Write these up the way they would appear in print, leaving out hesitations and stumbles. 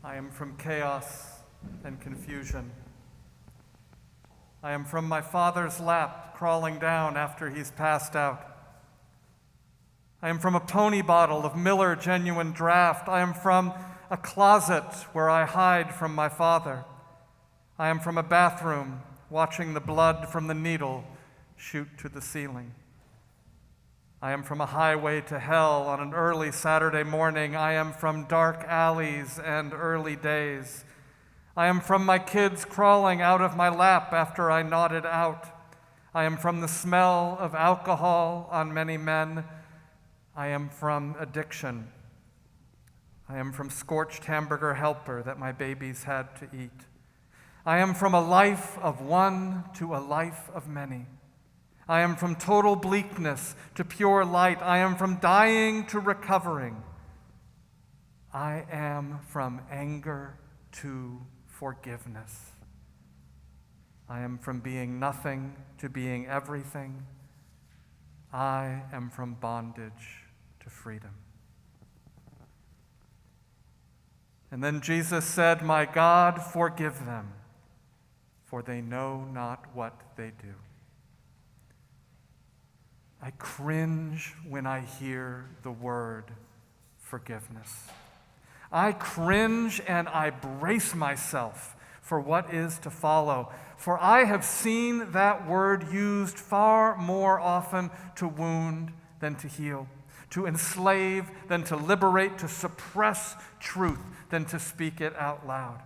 I am from chaos and confusion. I am from my father's lap, crawling down after he's passed out. I am from a pony bottle of Miller Genuine Draft. I am from a closet where I hide from my father. I am from a bathroom, watching the blood from the needle shoot to the ceiling. I am from a highway to hell on an early Saturday morning. I am from dark alleys and early days. I am from my kids crawling out of my lap after I nodded out. I am from the smell of alcohol on many men. I am from addiction. I am from scorched hamburger helper that my babies had to eat. I am from a life of one to a life of many. I am from total bleakness to pure light. I am from dying to recovering. I am from anger to forgiveness. I am from being nothing to being everything. I am from bondage to freedom. And then Jesus said, "My God, forgive them, for they know not what they do." I cringe when I hear the word forgiveness. I cringe and I brace myself for what is to follow, for I have seen that word used far more often to wound than to heal, to enslave than to liberate, to suppress truth than to speak it out loud.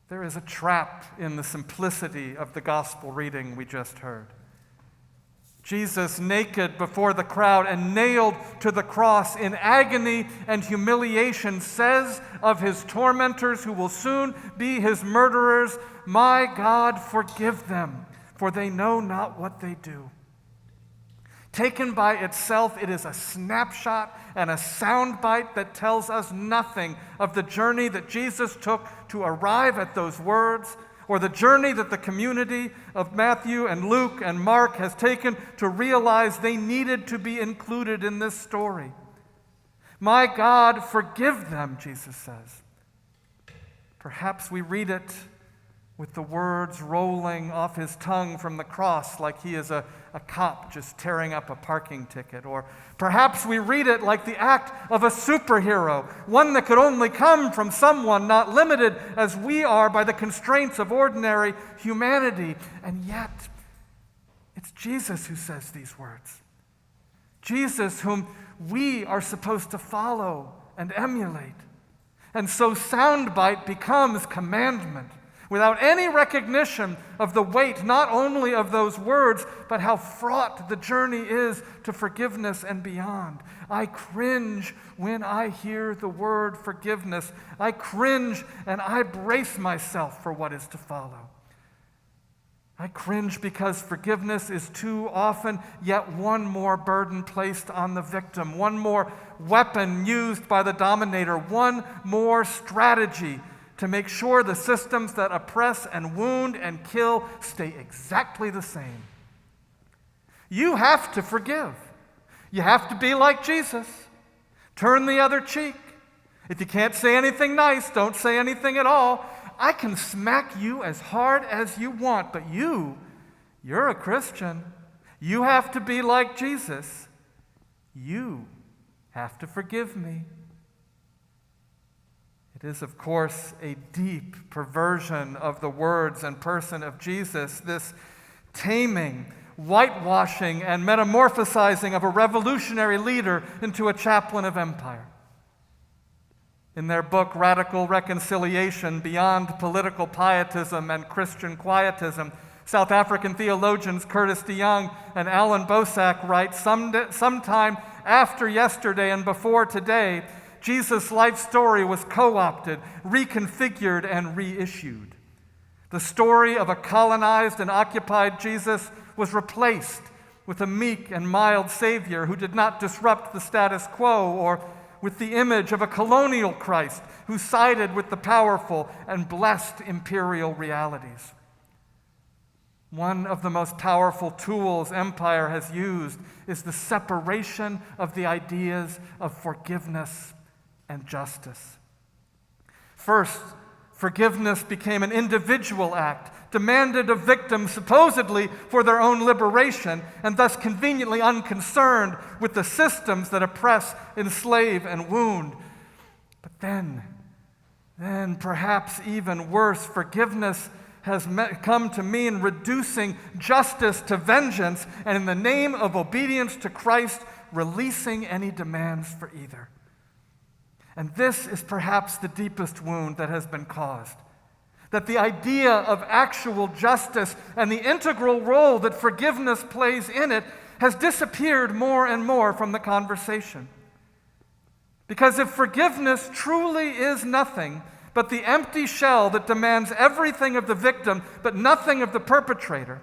There is a trap in the simplicity of the gospel reading we just heard. Jesus, naked before the crowd and nailed to the cross in agony and humiliation, says of his tormentors who will soon be his murderers, "My God, forgive them, for they know not what they do." Taken by itself, it is a snapshot and a soundbite that tells us nothing of the journey that Jesus took to arrive at those words, or the journey that the community of Matthew and Luke and Mark has taken to realize they needed to be included in this story. "My God, forgive them," Jesus says. Perhaps we read it with the words rolling off his tongue from the cross like he is a cop just tearing up a parking ticket. Or perhaps we read it like the act of a superhero, one that could only come from someone not limited as we are by the constraints of ordinary humanity. And yet, it's Jesus who says these words. Jesus whom we are supposed to follow and emulate. And so soundbite becomes commandment, without any recognition of the weight not only of those words, but how fraught the journey is to forgiveness and beyond. I cringe when I hear the word forgiveness. I cringe and I brace myself for what is to follow. I cringe because forgiveness is too often yet one more burden placed on the victim, one more weapon used by the dominator, one more strategy to make sure the systems that oppress and wound and kill stay exactly the same. You have to forgive. You have to be like Jesus. Turn the other cheek. If you can't say anything nice, don't say anything at all. I can smack you as hard as you want, but you're a Christian. You have to be like Jesus. You have to forgive me. It is, of course, a deep perversion of the words and person of Jesus, this taming, whitewashing, and metamorphosizing of a revolutionary leader into a chaplain of empire. In their book, Radical Reconciliation, Beyond Political Pietism and Christian Quietism, South African theologians Curtis de Young and Alan Bosak write, sometime after yesterday and before today, Jesus' life story was co-opted, reconfigured, and reissued. The story of a colonized and occupied Jesus was replaced with a meek and mild Savior who did not disrupt the status quo, or with the image of a colonial Christ who sided with the powerful and blessed imperial realities. One of the most powerful tools empire has used is the separation of the ideas of forgiveness and justice. First, forgiveness became an individual act, demanded of victims supposedly for their own liberation, and thus conveniently unconcerned with the systems that oppress, enslave, and wound. But then perhaps even worse, forgiveness has come to mean reducing justice to vengeance, and in the name of obedience to Christ, releasing any demands for either. And this is perhaps the deepest wound that has been caused. That the idea of actual justice and the integral role that forgiveness plays in it has disappeared more and more from the conversation. Because if forgiveness truly is nothing but the empty shell that demands everything of the victim but nothing of the perpetrator,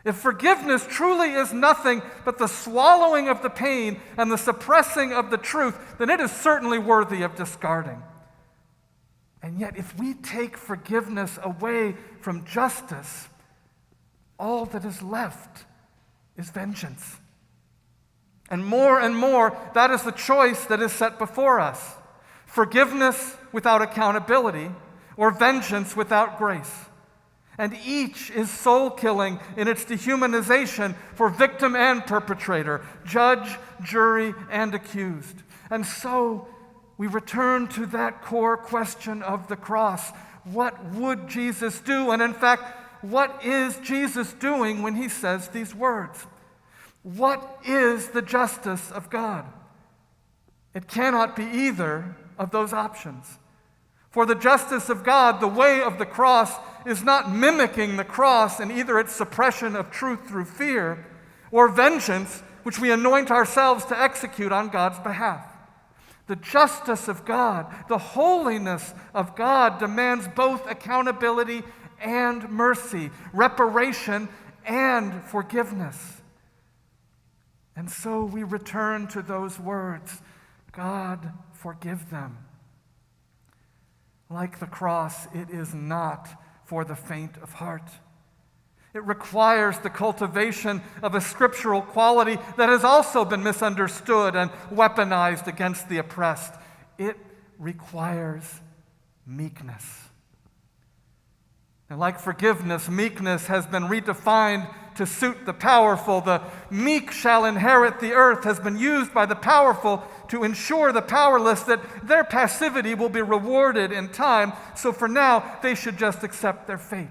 if forgiveness truly is nothing but the swallowing of the pain and the suppressing of the truth, then it is certainly worthy of discarding. And yet, if we take forgiveness away from justice, all that is left is vengeance. And more, that is the choice that is set before us. Forgiveness without accountability, or vengeance without grace. And each is soul-killing in its dehumanization for victim and perpetrator, judge, jury, and accused. And so we return to that core question of the cross. What would Jesus do? And in fact, what is Jesus doing when he says these words? What is the justice of God? It cannot be either of those options. For the justice of God, the way of the cross, is not mimicking the cross in either its suppression of truth through fear or vengeance, which we anoint ourselves to execute on God's behalf. The justice of God, the holiness of God demands both accountability and mercy, reparation and forgiveness. And so we return to those words, God, forgive them. Like the cross, it is not for the faint of heart. It requires the cultivation of a scriptural quality that has also been misunderstood and weaponized against the oppressed. It requires meekness. And like forgiveness, meekness has been redefined to suit the powerful. The meek shall inherit the earth has been used by the powerful to ensure the powerless that their passivity will be rewarded in time, so for now they should just accept their fate.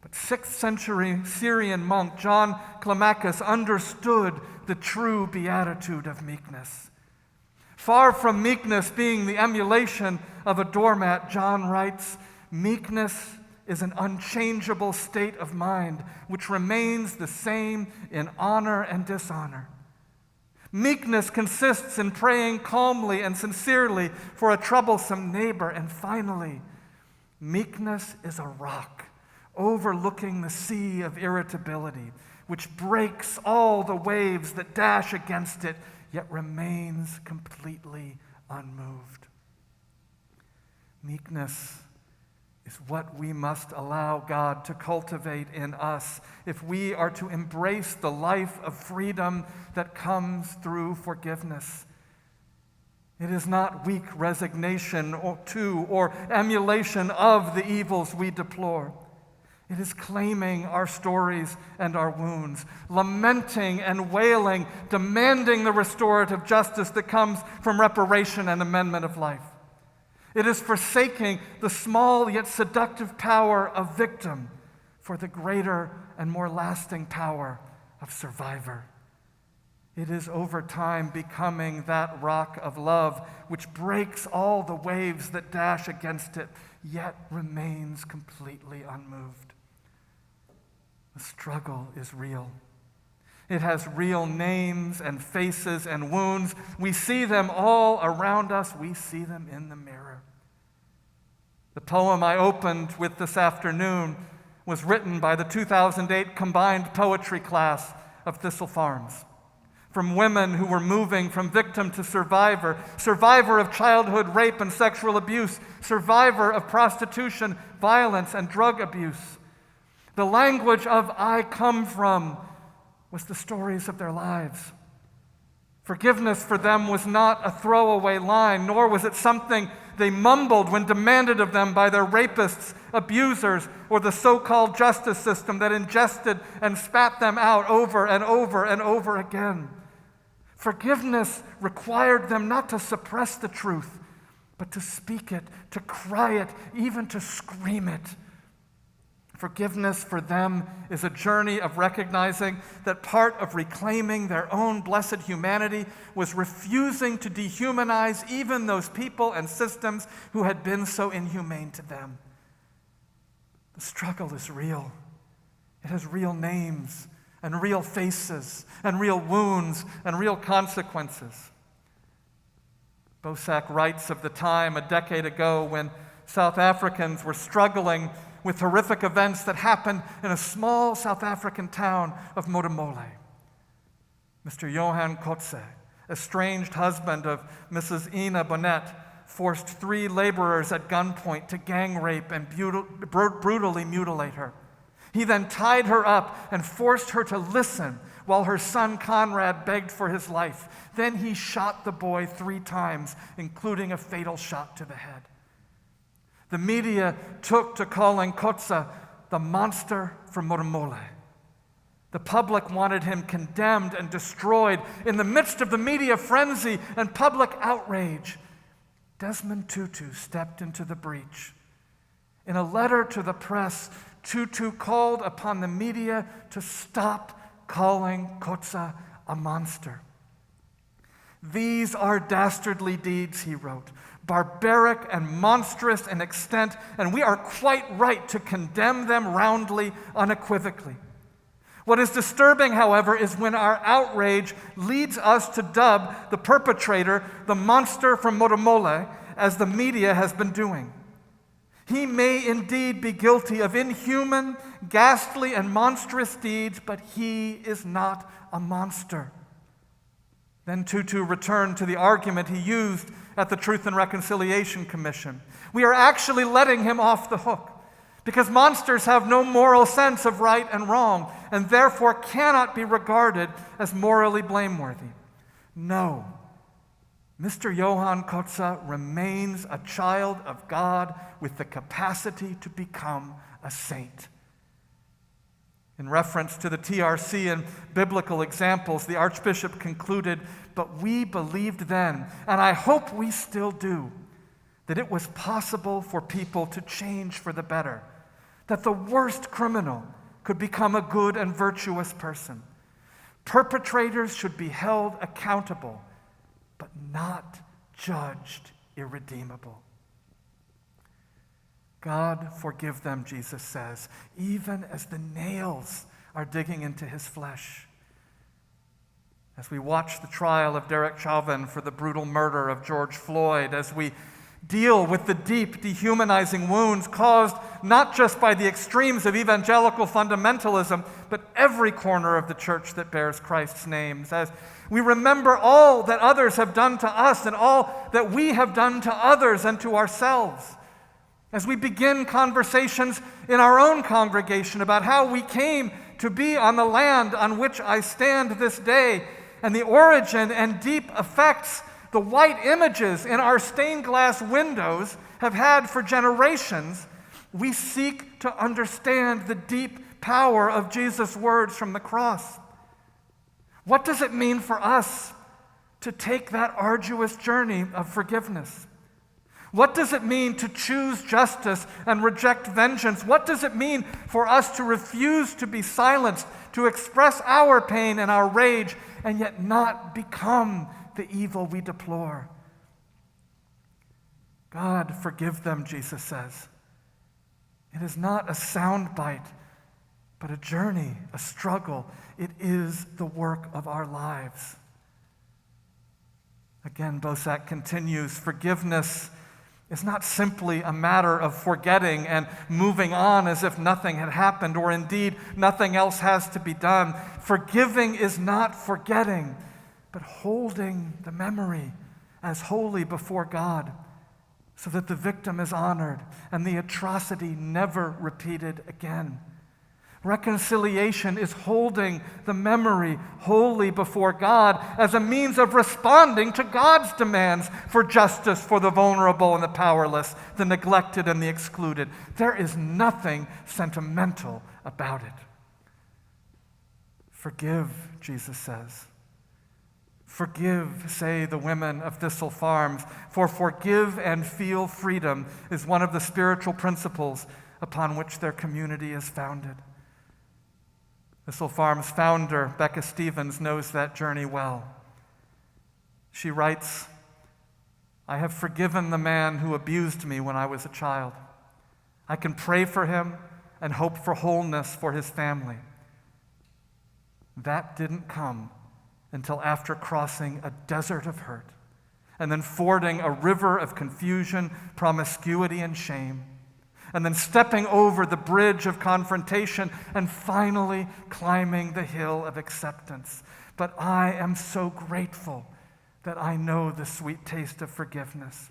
But 6th century Syrian monk John Climacus understood the true beatitude of meekness. Far from meekness being the emulation of a doormat, John writes, meekness is an unchangeable state of mind which remains the same in honor and dishonor. Meekness consists in praying calmly and sincerely for a troublesome neighbor. And finally, meekness is a rock overlooking the sea of irritability, which breaks all the waves that dash against it, yet remains completely unmoved. Meekness is what we must allow God to cultivate in us if we are to embrace the life of freedom that comes through forgiveness. It is not weak resignation or emulation of the evils we deplore. It is claiming our stories and our wounds, lamenting and wailing, demanding the restorative justice that comes from reparation and amendment of life. It is forsaking the small yet seductive power of victim for the greater and more lasting power of survivor. It is over time becoming that rock of love which breaks all the waves that dash against it, yet remains completely unmoved. The struggle is real. It has real names and faces and wounds. We see them all around us. We see them in the mirror. The poem I opened with this afternoon was written by the 2008 combined poetry class of Thistle Farms. From women who were moving from victim to survivor, survivor of childhood rape and sexual abuse, survivor of prostitution, violence, and drug abuse. The language of I come from was the stories of their lives. Forgiveness for them was not a throwaway line, nor was it something they mumbled when demanded of them by their rapists, abusers, or the so-called justice system that ingested and spat them out over and over and over again. Forgiveness required them not to suppress the truth, but to speak it, to cry it, even to scream it. Forgiveness for them is a journey of recognizing that part of reclaiming their own blessed humanity was refusing to dehumanize even those people and systems who had been so inhumane to them. The struggle is real. It has real names and real faces and real wounds and real consequences. Bosak writes of the time a decade ago when South Africans were struggling with horrific events that happened in a small South African town of Motomole. Mr. Johan Kotze, estranged husband of Mrs. Ina Bonnet, forced 3 laborers at gunpoint to gang rape and brutally mutilate her. He then tied her up and forced her to listen while her son Conrad begged for his life. Then he shot the boy 3 times, including a fatal shot to the head. The media took to calling Kotze the monster from Motomole. The public wanted him condemned and destroyed. In the midst of the media frenzy and public outrage, Desmond Tutu stepped into the breach. In a letter to the press, Tutu called upon the media to stop calling Kotze a monster. "These are dastardly deeds," he wrote, "barbaric and monstrous in extent, and we are quite right to condemn them roundly, unequivocally. What is disturbing, however, is when our outrage leads us to dub the perpetrator the monster from Motomole, as the media has been doing. He may indeed be guilty of inhuman, ghastly, and monstrous deeds, but he is not a monster." Then Tutu returned to the argument he used at the Truth and Reconciliation Commission. We are actually letting him off the hook because monsters have no moral sense of right and wrong and therefore cannot be regarded as morally blameworthy. No, Mr. Johan Kotze remains a child of God with the capacity to become a saint. In reference to the TRC and biblical examples, the Archbishop concluded, "But we believed then, and I hope we still do, that it was possible for people to change for the better, that the worst criminal could become a good and virtuous person. Perpetrators should be held accountable, but not judged irredeemable." God, forgive them, Jesus says, even as the nails are digging into his flesh. As we watch the trial of Derek Chauvin for the brutal murder of George Floyd, as we deal with the deep, dehumanizing wounds caused not just by the extremes of evangelical fundamentalism, but every corner of the church that bears Christ's names, as we remember all that others have done to us and all that we have done to others and to ourselves, as we begin conversations in our own congregation about how we came to be on the land on which I stand this day, and the origin and deep effects the white images in our stained glass windows have had for generations, we seek to understand the deep power of Jesus' words from the cross. What does it mean for us to take that arduous journey of forgiveness? What does it mean to choose justice and reject vengeance? What does it mean for us to refuse to be silenced, to express our pain and our rage, and yet not become the evil we deplore? God, forgive them, Jesus says. It is not a soundbite, but a journey, a struggle. It is the work of our lives. Again, Bosak continues, forgiveness is not simply a matter of forgetting and moving on as if nothing had happened, or indeed nothing else has to be done. Forgiving is not forgetting, but holding the memory as holy before God, so that the victim is honored and the atrocity never repeated again. Reconciliation is holding the memory holy before God as a means of responding to God's demands for justice for the vulnerable and the powerless, the neglected and the excluded. There is nothing sentimental about it. Forgive, Jesus says. Forgive, say the women of Thistle Farms, for forgive and feel freedom is one of the spiritual principles upon which their community is founded. Thistle Farms founder Becca Stevens knows that journey well. She writes, "I have forgiven the man who abused me when I was a child. I can pray for him and hope for wholeness for his family. That didn't come until after crossing a desert of hurt and then fording a river of confusion, promiscuity, and shame, and then stepping over the bridge of confrontation and finally climbing the hill of acceptance. But I am so grateful that I know the sweet taste of forgiveness.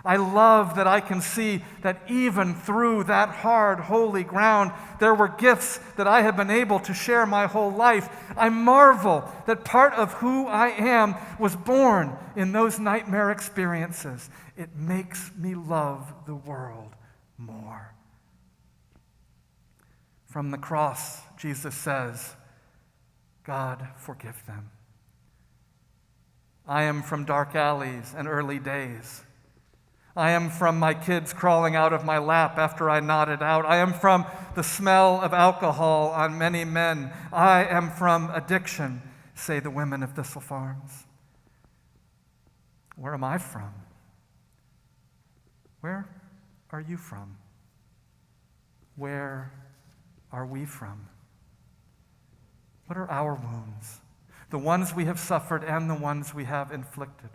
I love that I can see that even through that hard, holy ground, there were gifts that I have been able to share my whole life. I marvel that part of who I am was born in those nightmare experiences. It makes me love the world more." From the cross, Jesus says, "God, forgive them." I am from dark alleys and early days. I am from my kids crawling out of my lap after I nodded out. I am from the smell of alcohol on many men. I am from addiction, say the women of Thistle Farms. Where am I from? Where are you from? Where are we from? What are our wounds? The ones we have suffered and the ones we have inflicted.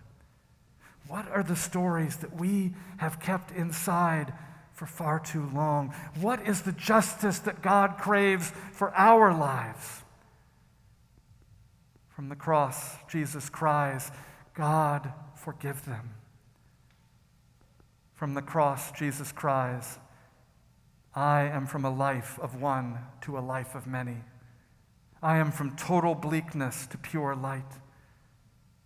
What are the stories that we have kept inside for far too long? What is the justice that God craves for our lives? From the cross, Jesus cries, "God, forgive them." From the cross, Jesus cries, "I am from a life of one to a life of many. I am from total bleakness to pure light.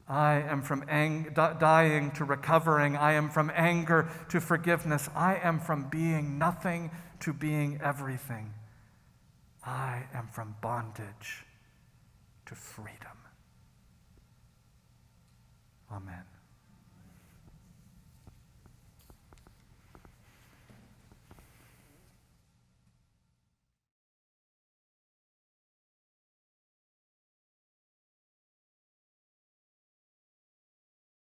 I am from dying to recovering. I am from anger to forgiveness. I am from being nothing to being everything. I am from bondage to freedom." Amen.